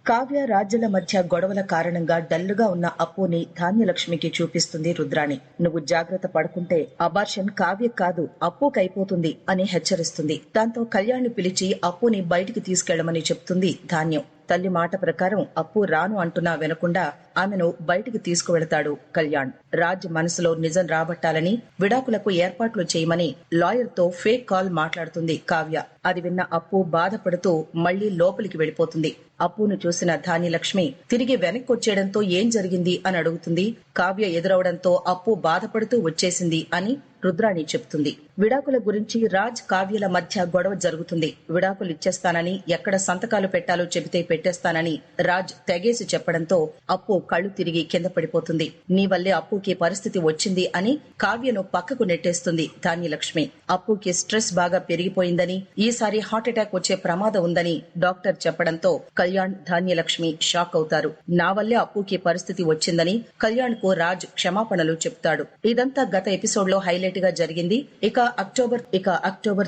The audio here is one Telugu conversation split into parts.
కావ్య రాజ్యాల మధ్య గొడవల కారణంగా డల్లుగా ఉన్న అప్పుని ధాన్యలక్ష్మికి చూపిస్తుంది రుద్రాణి. నువ్వు జాగ్రత్త పడుకుంటే అబార్షన్ కావ్య కాదు అప్పుకైపోతుంది అని హెచ్చరిస్తుంది. దాంతో కళ్యాణ్ని పిలిచి అప్పుని బయటికి తీసుకెళ్లమని చెప్తుంది ధాన్యం. తల్లి మాట ప్రకారం అప్పు రాను అంటున్నా వినకుండా ఆమెను బయటికి తీసుకువెళతాడు కళ్యాణ్. రాజ్ మనసులో నిజం రాబట్టాలని విడాకులకు ఏర్పాట్లు చేయమని లాయర్ తో ఫేక్ కాల్ మాట్లాడుతుంది కావ్య. అది విన్న అప్పు బాధపడుతూ మళ్లీ లోపలికి వెళ్లిపోతుంది. అప్పును చూసిన ధాన్యలక్ష్మి తిరిగి వెనక్కొచ్చేయడంతో ఏం జరిగింది అని అడుగుతుంది. కావ్య ఎదురవడంతో అప్పు బాధపడుతూ వచ్చేసింది అని రుద్రాణి చెప్తుంది. విడాకుల గురించి రాజ్ కావ్యల మధ్య గొడవ జరుగుతుంది. విడాకులు ఇచ్చేస్తానని, ఎక్కడ సంతకాలు పెట్టాలో చెబితే పెట్టేస్తానని రాజ్ తెగేసి చెప్పడంతో అప్పు కళ్ళు తిరిగి కింద పడిపోతుంది. నీ వల్లే అప్పుకి పరిస్థితి వచ్చింది అని కావ్యను పక్కకు నెట్టేస్తుంది ధాన్యలక్ష్మి. అప్పుకి స్ట్రెస్ బాగా పెరిగిపోయిందని, ఈసారి హార్ట్ అటాక్ వచ్చే ప్రమాదం ఉందని డాక్టర్ చెప్పడంతో కళ్యాణ్ ధాన్యలక్ష్మి షాక్ అవుతారు. నా వల్లే అప్పుకి పరిస్థితి వచ్చిందని కళ్యాణ్ కు రాజ్ క్షమాపణలు చెప్తాడు. ఇదంతా గత ఎపిసోడ్ లో హైలైట్ గా జరిగింది. ఇక అక్టోబర్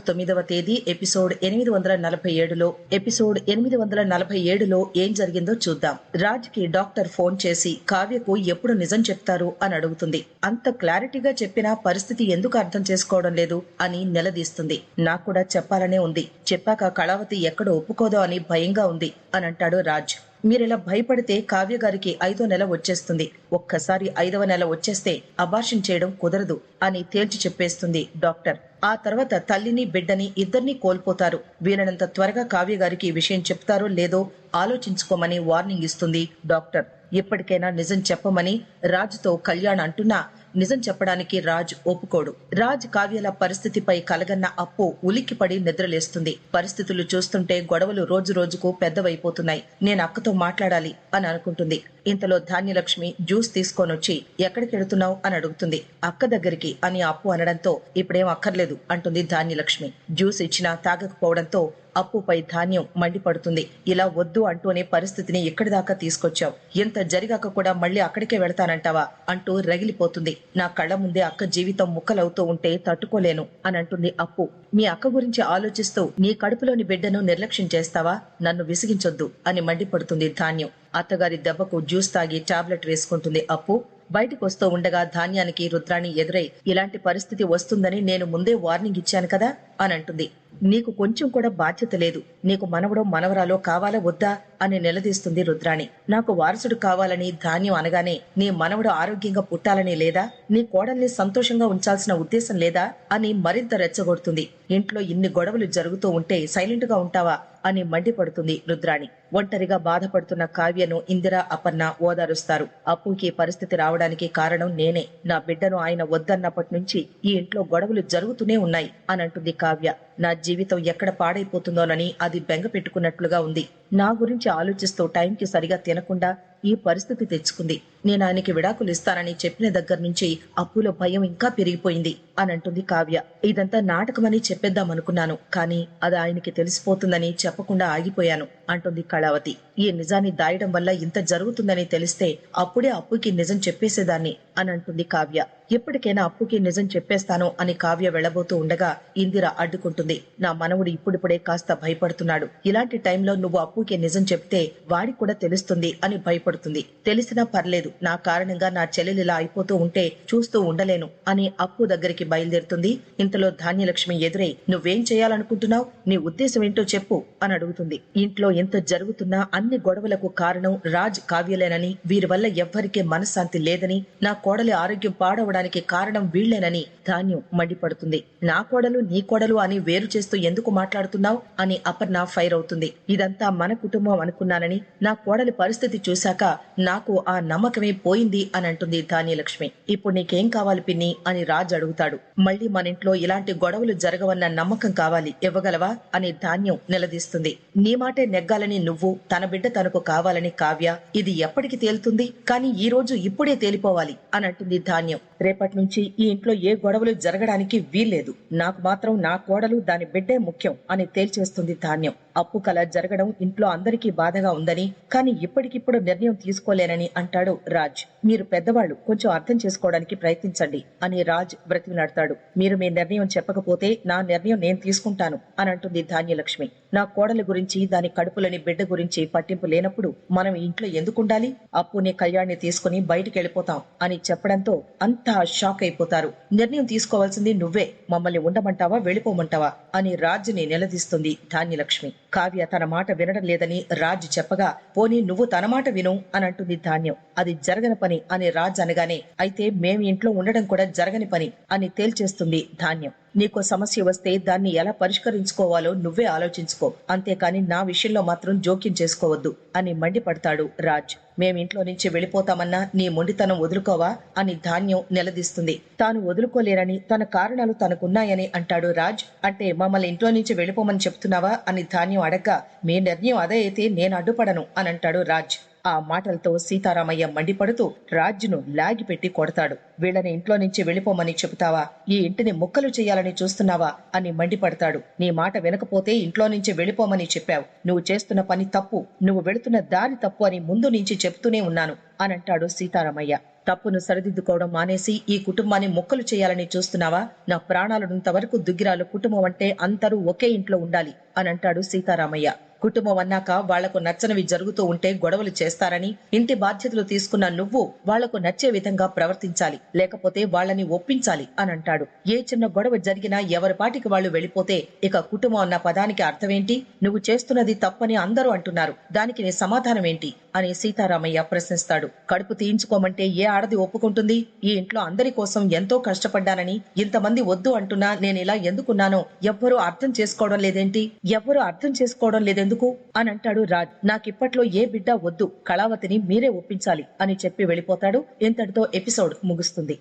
9వ తేదీ ఎపిసోడ్ 847లో ఏం జరిగిందో చూద్దాం. రాజ్ కి డాక్టర్ ఫోన్ చేసి కావ్యకు ఎప్పుడు నిజం చెప్తారు అని అడుగుతుంది. అంత క్లారిటీగా చెప్పినా పరిస్థితి ఎందుకు అర్థం చేసుకోవడం లేదు అని నిలదీస్తుంది. నాకు కూడా చెప్పాలనే ఉంది, చెప్పాక కళావతి ఎక్కడ ఒప్పుకోదో అని భయంగా ఉంది అని అంటాడు రాజ్. మీరిలా భయపడితే కావ్య గారికి 5వ నెల వచ్చేస్తుంది. ఒక్కసారి 5వ నెల వచ్చేస్తే అబార్షన్ చేయడం కుదరదు అని తేల్చి చెప్పేస్తుంది డాక్టర్. ఆ తర్వాత తల్లిని బిడ్డని ఇద్దరినీ కోల్పోతారు. వీలైనంత త్వరగా కావ్య గారికి ఈ విషయం చెప్తారో లేదో ఆలోచించుకోమని వార్నింగ్ ఇస్తుంది డాక్టర్. ఇప్పటికైనా నిజం చెప్పమని రాజుతో కళ్యాణ్ అంటున్నా నిజం చెప్పడానికి రాజ్ ఒప్పుకోడు. రాజ్ కావ్యల పరిస్థితిపై కలగన్న అప్పు ఉలిక్కిపడి నిద్రలేస్తుంది. పరిస్థితులు చూస్తుంటే గొడవలు రోజు రోజుకు పెద్దవైపోతున్నాయి. నేను అక్కతో మాట్లాడాలి అని అనుకుంటుంది. ఇంతలో ధాన్యలక్ష్మి జ్యూస్ తీసుకొనొచ్చి ఎక్కడికి వెళుతున్నావు అని అడుగుతుంది. అక్క దగ్గరికి అని అప్పు అనడంతో ఇప్పుడేం అక్కర్లేదు అంటుంది ధాన్యలక్ష్మి. జ్యూస్ ఇచ్చినా తాగకపోవడంతో అప్పుపై ధాన్యం మండిపడుతుంది. ఇలా వద్దు అంటూనే పరిస్థితిని ఇక్కడి దాకా తీసుకొచ్చావు, ఎంత జరిగాక కూడా మళ్ళీ అక్కడికే వెళతానంటావా అంటూ రగిలిపోతుంది. నా కళ్ల ముందే అక్క జీవితం ముక్కలవుతూ ఉంటే తట్టుకోలేను అని అంటుంది అప్పు. మీ అక్క గురించి ఆలోచిస్తూ నీ కడుపులోని బిడ్డను నిర్లక్ష్యం చేస్తావా, నన్ను విసిగించొద్దు అని మండిపడుతుంది ధాన్యం. అత్తగారి దెబ్బకు జ్యూస్ తాగి టాబ్లెట్ వేసుకుంటుంది అప్పు. బయటకు వస్తూ ఉండగా ధాన్యానికి రుద్రాణి ఎదురై ఇలాంటి పరిస్థితి వస్తుందని నేను ముందే వార్నింగ్ ఇచ్చాను కదా అని అంటుంది. నీకు కొంచెం కూడా బాధ్యత లేదు, నీకు మనవడో మనవరాలో కావాలా వద్దా అని నిలదీస్తుంది రుద్రాణి. నాకు వారసుడు కావాలని ధాన్యం అనగానే నీ మనవడు ఆరోగ్యంగా పుట్టాలని లేదా, నీ కోడల్ని సంతోషంగా ఉంచాల్సిన ఉద్దేశం లేదా అని మరింత రెచ్చగొడుతుంది. ఇంట్లో ఇన్ని గొడవలు జరుగుతూ ఉంటే సైలెంట్ గా ఉంటావా అని మండిపడుతుంది రుద్రాణి. ఒంటరిగా బాధపడుతున్న కావ్యను ఇందిర, అపర్ణ ఓదారుస్తారు. అప్పుకి పరిస్థితి రావడానికి కారణం నేనే. నా బిడ్డను ఆయన వద్దన్నప్పటి నుంచి ఈ ఇంట్లో గొడవలు జరుగుతూనే ఉన్నాయి అని అంటుంది కావ్య. నా జీవితం ఎక్కడ పాడైపోతుందోనని అది బెంగ పెట్టుకున్నట్లుగా ఉంది. నా గురించి ఆలోచిస్తూ టైంకి సరిగా తినకుండా ఈ పరిస్థితి తెచ్చుకుంది. నేను ఆయనకి విడాకులు ఇస్తానని చెప్పిన దగ్గర నుంచి అప్పులో భయం ఇంకా పెరిగిపోయింది అని అంటుంది కావ్య. ఇదంతా నాటకమని చెప్పేద్దామనుకున్నాను, కానీ అది ఆయనకి తెలిసిపోతుందని చెప్పకుండా ఆగిపోయాను అంటుంది కళావతి. ఈ నిజాన్ని దాయడం వల్ల ఇంత జరుగుతుందని తెలిస్తే అప్పుడే అప్పుకి నిజం చెప్పేసేదాన్ని అని అంటుంది కావ్య. ఎప్పటికైనా అప్పుకి నిజం చెప్పేస్తాను అని కావ్య వెళ్లబోతూ ఉండగా ఇందిర అడ్డుకుంటుంది. నా మనవుడు ఇప్పుడిప్పుడే కాస్త భయపడుతున్నాడు, ఇలాంటి టైంలో నువ్వు అప్పుకి నిజం చెప్తే వాడికి కూడా తెలుస్తుంది అని భయపడుతుంది. తెలిసినా పర్లేదు, నా కారణంగా నా చెల్లెలిలా అయిపోతూ ఉంటే చూస్తూ ఉండలేను అని అప్పు దగ్గరికి బయలుదేరుతుంది. ఇంతలో ధాన్యలక్ష్మి ఎదురై నువ్వేం చేయాలనుకుంటున్నావు, నీ ఉద్దేశం ఏంటో చెప్పు అని అడుగుతుంది. ఇంట్లో ఎంత జరుగుతున్నా అన్ని గొడవలకు కారణం రాజ్ కావ్యలేనని, వీరి వల్ల ఎవ్వరికీ మనశ్శాంతి లేదని, నా కోడలి ఆరోగ్యం పాడవడానికి కారణం వీళ్లేనని ధాన్యం మండిపడుతుంది. నా కోడలు నీ కోడలు అని వేరు చేస్తూ ఎందుకు మాట్లాడుతున్నావు అని అపర్ణ ఫైర్ అవుతుంది. ఇదంతా మన కుటుంబం అనుకున్నానని, నా కోడలి పరిస్థితి చూశాక నాకు ఆ నమ్మకమే పోయింది అని అంటుంది ధాన్యలక్ష్మి. ఇప్పుడు నీకేం కావాలి పిన్ని అని రాజ్ అడుగుతాడు. మళ్లీ మన ఇంట్లో ఇలాంటి గొడవలు జరగవన్న నమ్మకం కావాలి, ఇవ్వగలవా అని ధాన్యం నిలదీస్తుంది. నీ మాటే నెగ్గాలని నువ్వు, తన బిడ్డ తనకు కావాలని కావ్య, ఇది ఎప్పటికి తేలుతుంది, కానీ ఈ రోజు ఇప్పుడే తేలిపోవాలి అని అంటుంది ధాన్యం. రేపటి నుంచి ఈ ఇంట్లో ఏ గొడవలు జరగడానికి వీల్లేదు, నాకు మాత్రం నా కోడలు దాని బిడ్డే ముఖ్యం అని తేల్చేస్తుంది ధాన్యం. అప్పు కల జరగడం ఇంట్లో అందరికీ బాధగా ఉందని, కానీ ఇప్పటికిప్పుడు నిర్ణయం తీసుకోలేనని అంటాడు రాజ్. మీరు పెద్దవాళ్ళు, కొంచెం అర్థం చేసుకోవడానికి ప్రయత్నించండి అని రాజ్ బ్రతిమలాడతాడు. మీరు మీ నిర్ణయం చెప్పకపోతే నా నిర్ణయం నేను తీసుకుంటాను అని అంటుంది ధాన్యలక్ష్మి. నా కోడలి గురించి, దాని కడుపులోని బిడ్డ గురించి పట్టింపు లేనప్పుడు మనం ఇంట్లో ఎందుకుండాలి? అప్పుని కళ్యాణ్ని తీసుకుని బయటికి వెళ్ళిపోతాం అని చెప్పడంతో అంతా షాక్ అయిపోతారు. నిర్ణయం తీసుకోవాల్సింది నువ్వే, మమ్మల్ని ఉండమంటావా వెళ్ళిపోమంటావా అని రాజ్ని నిలదీస్తుంది ధాన్యలక్ష్మి. కావ్య తన మాట వినడం లేదని రాజ్ చెప్పగా, పోనీ నువ్వు తన మాట విను అని అంటుంది ధాన్యం. అది జరగని పని అని రాజ్ అనగానే, అయితే మేం ఇంట్లో ఉండడం కూడా జరగని పని అని తేల్చేస్తుంది ధాన్యం. నీకో సమస్య వస్తే దాన్ని ఎలా పరిష్కరించుకోవాలో నువ్వే ఆలోచించుకో, అంతేకాని నా విషయంలో మాత్రం జోక్యం చేసుకోవద్దు అని మండిపడతాడు రాజ్. మేమింట్లో నుంచి వెళ్ళిపోతామన్నా నీ మొండితనం వదులుకోవా అని ధాన్యం నిలదీస్తుంది. తాను వదులుకోలేరని, తన కారణాలు తనకున్నాయని అంటాడు రాజ్. అంటే మమ్మల్ని ఇంట్లో నుంచి వెళ్ళిపోమని చెప్తున్నావా అని ధాన్యం అడగ్గా, మీ నిర్ణయం అదే అయితే నేను అడ్డుపడను అని అంటాడు రాజ్. ఆ మాటలతో సీతారామయ్య మండిపడుతూ రాజ్ను లాగిపెట్టి కొడతాడు. వీళ్ళని ఇంట్లో నుంచి వెళ్ళిపోమని చెబుతావా? ఈ ఇంటిని ముక్కలు చేయాలని చూస్తున్నావా అని మండిపడతాడు. నీ మాట వినకపోతే ఇంట్లో నుంచి వెళ్ళిపోమని చెప్పావు. నువ్వు చేస్తున్న పని తప్పు, నువ్వు వెళుతున్న దారి తప్పు అని ముందు నుంచి చెప్తూనే ఉన్నాను అని అంటాడు సీతారామయ్య. తప్పును సరిదిద్దుకోవడం మానేసి ఈ కుటుంబాన్ని ముక్కలు చేయాలని చూస్తున్నావా? నా ప్రాణాలనంత వరకు దుగ్గిరాలు కుటుంబం అంటే అందరూ ఒకే ఇంట్లో ఉండాలి అని అంటాడు సీతారామయ్య. కుటుంబం అన్నాక వాళ్లకు నచ్చనివి జరుగుతూ ఉంటే గొడవలు చేస్తారని, ఇంటి బాధ్యతలు తీసుకున్న నువ్వు వాళ్లకు నచ్చే విధంగా ప్రవర్తించాలి, లేకపోతే వాళ్ళని ఒప్పించాలి అని అంటాడు. ఏ చిన్న గొడవ జరిగినా ఎవరి పాటికి వాళ్ళు వెళ్ళిపోతే ఇక కుటుంబం అన్న పదానికి అర్థమేంటి? నువ్వు చేస్తున్నది తప్పని అందరూ అంటున్నారు, దానికి నీ సమాధానం ఏంటి అని సీతారామయ్య ప్రశ్నిస్తాడు. కడుపు తీయించుకోమంటే ఏ ఆడది ఒప్పుకుంటుంది? ఈ ఇంట్లో అందరి కోసం ఎంతో కష్టపడ్డానని, ఇంతమంది వద్దు అంటున్నా నేను ఇలా ఎందుకున్నానో ఎవ్వరూ అర్థం చేసుకోవడం లేదేంటి? ఎవ్వరూ అర్థం చేసుకోవడం లేదెందుకు అని అంటాడు రాజ్. నాకిప్పట్లో ఏ బిడ్డ వద్దు, కళావతిని మీరే ఒప్పించాలి అని చెప్పి వెళ్ళిపోతాడు. ఇంతటితో ఎపిసోడ్ ముగుస్తుంది.